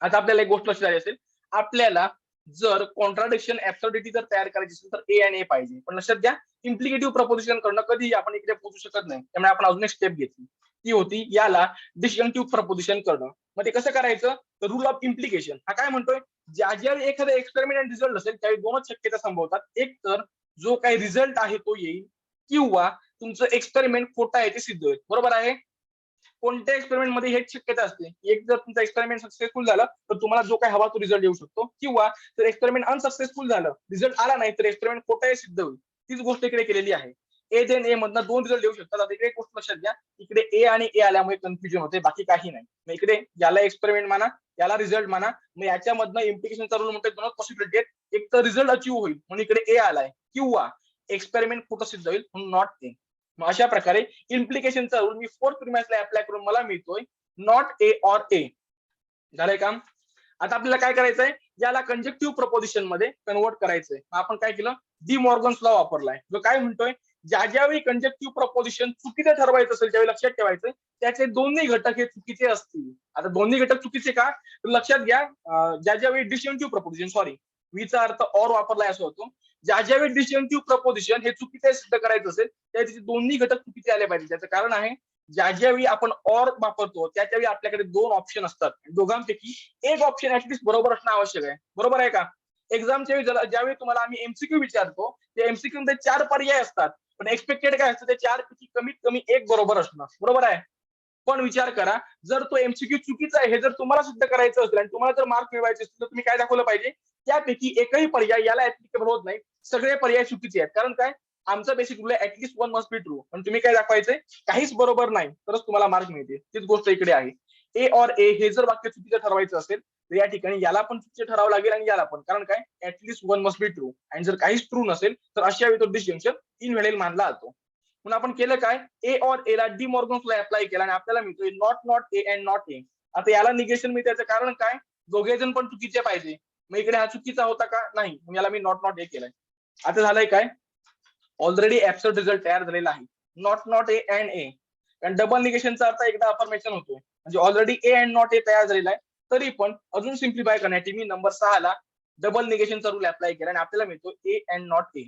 Speaker 1: आता आपल्याला एक गोष्ट लक्षात आली असेल, आपल्याला जर कॉन्ट्राडिक्शन ऍब्सर्डिटी जर तयार करायची असेल तर ए आणि ए पाहिजे, पण लक्षात घ्या इम्प्लिकेटिव्ह प्रपोजिशन करणं कधीही आपण इकडे पोहोचू शकत नाही. त्यामुळे आपण अजून एक स्टेप घेतली, ती होती याला डिस्जंक्टिव्ह प्रपोजिशन करणं. मग ते कसं करायचं, तर रूल ऑफ इम्प्लिकेशन हा काय म्हणतोय, ज्यावेळी एखादा एक्सपेरिमेंट आणि रिझल्ट असेल त्यावेळी दोनच शक्यता संभवतात, एक तर जो काही रिझल्ट आहे तो येईल किंवा तुमचं एक्सपेरिमेंट खोटा आहे ते सिद्ध होईल, बरोबर आहे. कोणत्या एक्सपेरिमेंट मध्ये हेच शक्यता असते, एक जर तुमचा एक्सपेरिमेंट सक्सेसफुल झाला तर तुम्हाला जो काही हवा तो रिझल्ट येऊ शकतो, किंवा जर एक्सपेरिमेंट अनसक्सेसफुल झालं, रिझल्ट आला नाही तर एक्सपेरिमेंट खोटा सिद्ध होईल. तीच गोष्ट इकडे केलेली आहे. ए देन ए मधनं दोन रिझल्ट येऊ शकतात. आता इकडे एक गोष्ट लक्षात घ्या, इकडे ए आणि ए आल्यामुळे कन्फ्युजन होते, बाकी काही नाही. मग इकडे याला एक्सपेरिमेंट माना, याला रिझल्ट माना. मग याच्यामधनं इम्प्लिकेशनचा रूल म्हणतो दोनच पॉसिबिलिटी आहेत, एक तर रिझल्ट अचीव्ह होईल म्हणून इकडे ए आलाय, किंवा एक्सपेरिमेंट खोटं सिद्ध होईल म्हणून नॉट ए. मग अशा प्रकारे इम्प्लिकेशनचा रूल मी फोर्थ प्रिमाइसला अप्लाय करून मला मिळतोय नॉट ए ऑर ए. झालंय काम. आता आपल्याला काय करायचंय, याला कंजक्टिव्ह प्रपोजिशन मध्ये कन्वर्ट करायचंय. आपण काय केलं, डी मॉर्गन्स लॉ वापरलाय, जो काय म्हणतोय, ज्यावेळी कंजक्टिव्ह प्रपोजिशन चुकीचं ठरवायचं असेल त्यावेळी लक्षात ठेवायचं त्याचे दोन्ही घटक हे चुकीचे असतील. आता दोन्ही घटक चुकीचे का, लक्षात घ्या, ज्यावेळी डिस्जंक्टिव्ह प्रपोजिशन, सॉरी वीचा अर्थ और वापरलाय असं होतो, ज्यावेळी डिस्जंक्टिव्ह प्रपोजिशन हे चुकीचे सिद्ध करायचं असेल त्याचे दोन्ही घटक चुकीचे आले पाहिजे. त्याचं कारण आहे, ज्यावेळी आपण और वापरतो त्यावेळी आपल्याकडे दोन ऑप्शन असतात, दोघांपैकी एक ऑप्शन ऍटलीस्ट बरोबर असणं आवश्यक आहे, बरोबर आहे का. एक्झामच्या वेळी ज्यावेळी तुम्हाला आम्ही एमसीक्यू विचारतो, त्या एमसीक्यू मध्ये 4 पर्याय असतात, पण एक्सपेक्टेड काय असतं, ते 4 पैकी कमीत कमी एक बरोबर असणं, बरोबर आहे. पण विचार करा, जर तो एमसीक्यू चुकीचा आहे हे जर तुम्हाला सिद्ध करायचं असेल आणि तुम्हाला जर मार्क मिळवायचे असेल तर तुम्ही काय दाखवलं पाहिजे, त्यापैकी एकही पर्याय याला ऍप्लिकेबल होत नाही, सगळे पर्याय चुकीचे आहेत. कारण काय, आमचा बेसिक रूल आहे at least one must be true, पण तुम्ही काय दाखवायचंय, काहीच बरोबर नाही तरच तुम्हाला मार्क मिळते. तीच गोष्ट इकडे आहे. ए और ए हे जर वाक्य चुकीचं ठरवायचं असेल तर या ठिकाणी याला पण चुकीचं ठरावं लागेल आणि याला पण, कारण काय at least one must be true, आणि जर काहीच ट्रू नसेल तर अशा वेळी तो डिस्जंक्शन इनव्हॅलिड मानला जातो. म्हणून आपण केलं काय, ए और ए ला डी मॉर्गन्स अप्लाय केला आणि आपल्याला मिळतोय नॉट ए अँड नॉट ए. आता याला निगेशन मिळते, त्याचं कारण काय, दोघे जण पण चुकीचे पाहिजे. मग इकडे हा चुकीचा होता का, नाही, याला मी नॉट ए केलाय. आता झालंय काय, ऑलरेडी ऍब्सर्ड रिझल्ट तयार झालेला आहे, नॉट ए अँड ए. कारण डबल निगेशनचा अर्थ एकदा अफर्मेशन होतोय, म्हणजे ऑलरेडी ए अँड नॉट ए तयार झालेला आहे. तरी पण अजून सिम्प्लिफाय करण्यासाठी मी नंबर 6 ला डबल निगेशनचा रूल अप्लाय केला आणि आपल्याला मिळतो ए अँड नॉट ए.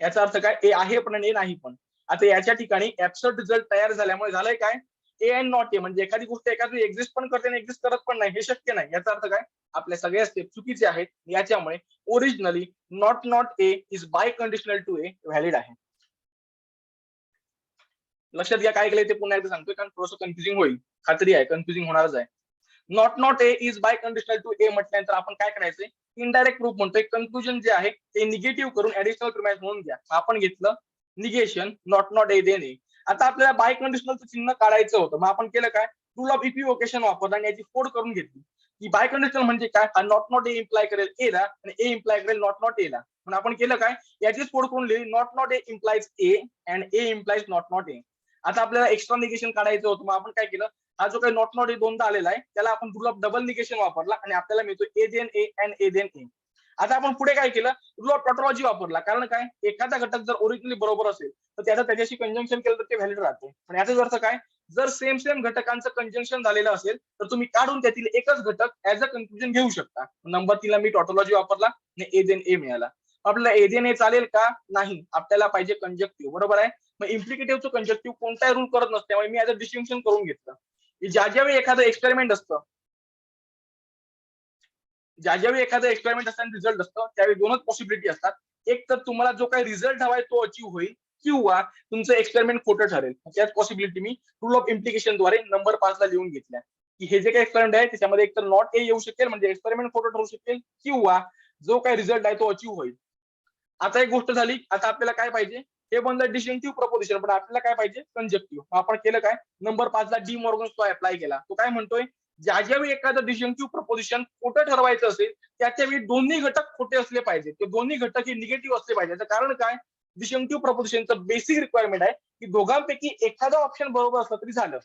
Speaker 1: याचा अर्थ काय, ए आहे पण ए नाही पण. आता याच्या ठिकाणी ऍब्सर्ड रिझल्ट तयार झाल्यामुळे झालंय काय, ए अँड नॉट ए, म्हणजे एखादी गोष्ट एखादी एक्झिस्ट पण करते आणि एक्झिस्ट करत पण नाही, हे शक्य नाही. याचा अर्थ काय, आपल्या सगळ्या स्टेप चुकीचे आहेत. याच्यामुळे originally not A is biconditional to a valid आहे. लक्षात घ्या काय केलंय ते पुन्हा एकदा सांगतोय, कारण थोडंसं कन्फ्युजिंग होईल, खात्री आहे कन्फ्युजिंग होणारच आहे. Not A is biconditional to A म्हटल्यानंतर आपण काय करायचंय, इनडायरेक्ट प्रूफ म्हणतोय, कन्क्लुजन जे आहे ते निगेटिव्ह करून ऍडिशनल प्रिमाइस म्हणून घ्या. आपण घेतलं negation not A then A. आता आपल्याला बाय कंडिशनलचं चिन्ह काढायचं होतं, मग आपण केलं काय, रूल ऑफ इक्विव्होकेशन वापरला आणि याची फोड करून घेतली, की बाय कंडिशनल म्हणजे काय, हा नॉट ए इम्प्लाय करेल ए ला आणि ए इम्प्लाय करेल नॉट ए ला. म्हणून आपण केलं काय, याचीच फोड करून लिहिली, not a implies A and A implies not a. आता आपल्याला एक्स्ट्रा निगेशन काढायचं होतं, मग आपण काय केलं, हा जो काही नॉट ए दोनदा आलेला आहे त्याला आपण रूल ऑफ डबल निगेशन वापरला आणि आपल्याला मिळतो A then A and A then A. आता आपण पुढे काय केलं, रूल ऑफ टॉटोलॉजी वापरला, कारण काय, एखादा घटक जर ओरिजिनली बरोबर असेल तर त्याचं त्याच्याशी कंजंक्शन केलं तर ते व्हॅलिड राहते. पण याचाच अर्थ काय, जर सेम घटकांचं कंजंक्शन झालेलं असेल तर तुम्ही काढून त्यातील एकच घटक ऍज अ कन्क्लुजन घेऊ शकता. नंबर 3 ला मी टॉटोलॉजी वापरला आणि ए देन ए मिळाला. आपल्याला ए देन ए चालेल का, नाही, आपल्याला पाहिजे कंजक्टिव्ह, बरोबर आहे. मग इम्प्लिकेटिव्हचं कंजक्टिव्ह कोणताही रूल करत नसते, त्यामुळे मी ऍज अ डिस्टिंक्शन करून घेतलं. ज्यावेळी एखादं एक्सपेरिमेंट असतं, ज्यावेळी एखादं एक्सपेरिमेंट असतं आणि रिझल्ट असतं त्यावेळी दोनच पॉसिबिलिटी असतात, एक तर तुम्हाला जो काही रिझल्ट हवाय तो अचीव्ह होईल, किंवा तुमचं एक्सपेरिमेंट खोटं ठरेल. त्याच पॉसिबिलिटी मी रूल ऑफ इम्प्लिकेशनद्वारे नंबर 5 ला लिहून घेतल्या की हे जे काही एक्सपेरिमेंट आहे त्याच्यामध्ये एकतर नॉट ए येऊ शकेल म्हणजे एक्सपेरिमेंट खोटं ठरू शकेल किंवा जो काही रिझल्ट आहे तो अचीव्ह होईल. आता एक गोष्ट झाली, आता आपल्याला काय पाहिजे, हे बनलं डिस्टिंक्टिव्ह प्रपोजिशन, पण आपल्याला काय पाहिजे कंजक्टिव्ह. आपण केलं काय, नंबर 5 ला डी मॉर्गन्स अप्लाय केला. तो काय म्हणतोय, ज्या ज्यावेळी एखादं डिस्टिंक्टिव्ह प्रपोजिशन खोटं ठरवायचं असेल त्याच्या वेळी दोन्ही घटक खोटे असले पाहिजे, ते दोन्ही घटक हे निगेटिव्ह असले पाहिजे. याचं कारण काय, डिस्टिंक्टिव्ह प्रपोजिशनचं बेसिक रिक्वायरमेंट आहे की दोघांपैकी एखादा ऑप्शन बरोबर असलं तरी झालं,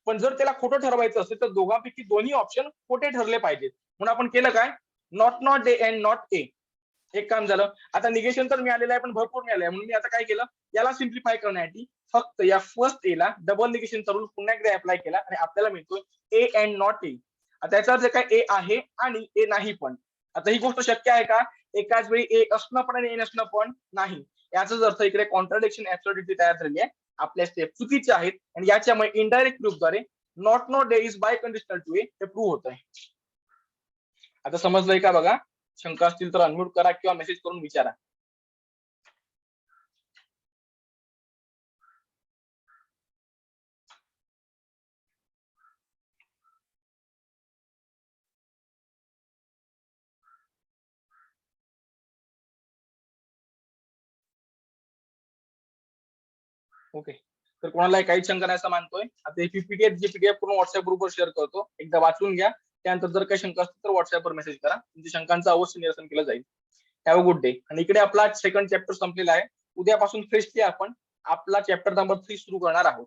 Speaker 1: पण जर त्याला खोटं ठरवायचं असेल तर दोघांपैकी दोन्ही ऑप्शन खोटे ठरले पाहिजेत. म्हणून आपण केलं काय, नॉट ए अँड नॉट ए. एक काम झालं. आता निगेशन तर मिळालेलं आहे पण भरपूर मिळालंय, म्हणून मी आता काय केलं, याला सिम्प्लिफाय करण्यासाठी फक्त या फर्स्ट ए ला डबल निगेशनचा रूल पुन्हा एकदा अप्लाय केला आणि आपल्याला मिळतोय ए अँड नॉट ए. आता याचा अर्थ काय, ए आहे आणि ए नाही पण. आता ही गोष्ट शक्य आहे का, एकाच वेळी ए असणं पण आणि ए नसणं पण नाही. याचाच अर्थ इकडे कॉन्ट्राडिक्शन ऍब्सोल्युटली तयार झाली आहे. आपल्या स्टेप चुकीच्या आहेत आणि याच्यामुळे इनडायरेक्ट प्रूफद्वारे not A is biconditional to A हे प्रूव्ह होत आहे. आता समजलंय का बघा? शंका असतील तर अनम्यूट करा किंवा मेसेज करून विचारा. ओके, तर कोणाला काही शंका नाही असं मानतोय. आता हे पीपीटी जी पीडीएफ करून व्हॉट्सअप ग्रुपवर शेअर करतो, एकदा वाचून घ्या. त्यानंतर जर काही शंका असतील तर व्हॉट्सअपवर मेसेज करा, तुमच्या शंकांचं अवश्य निरसन केलं जाईल. Have a good day. आणि इकडे आपला सेकंड चॅप्टर संपलेला आहे. उद्यापासून फ्रेशली आपण आपला चॅप्टर नंबर 3 सुरू करणार आहोत.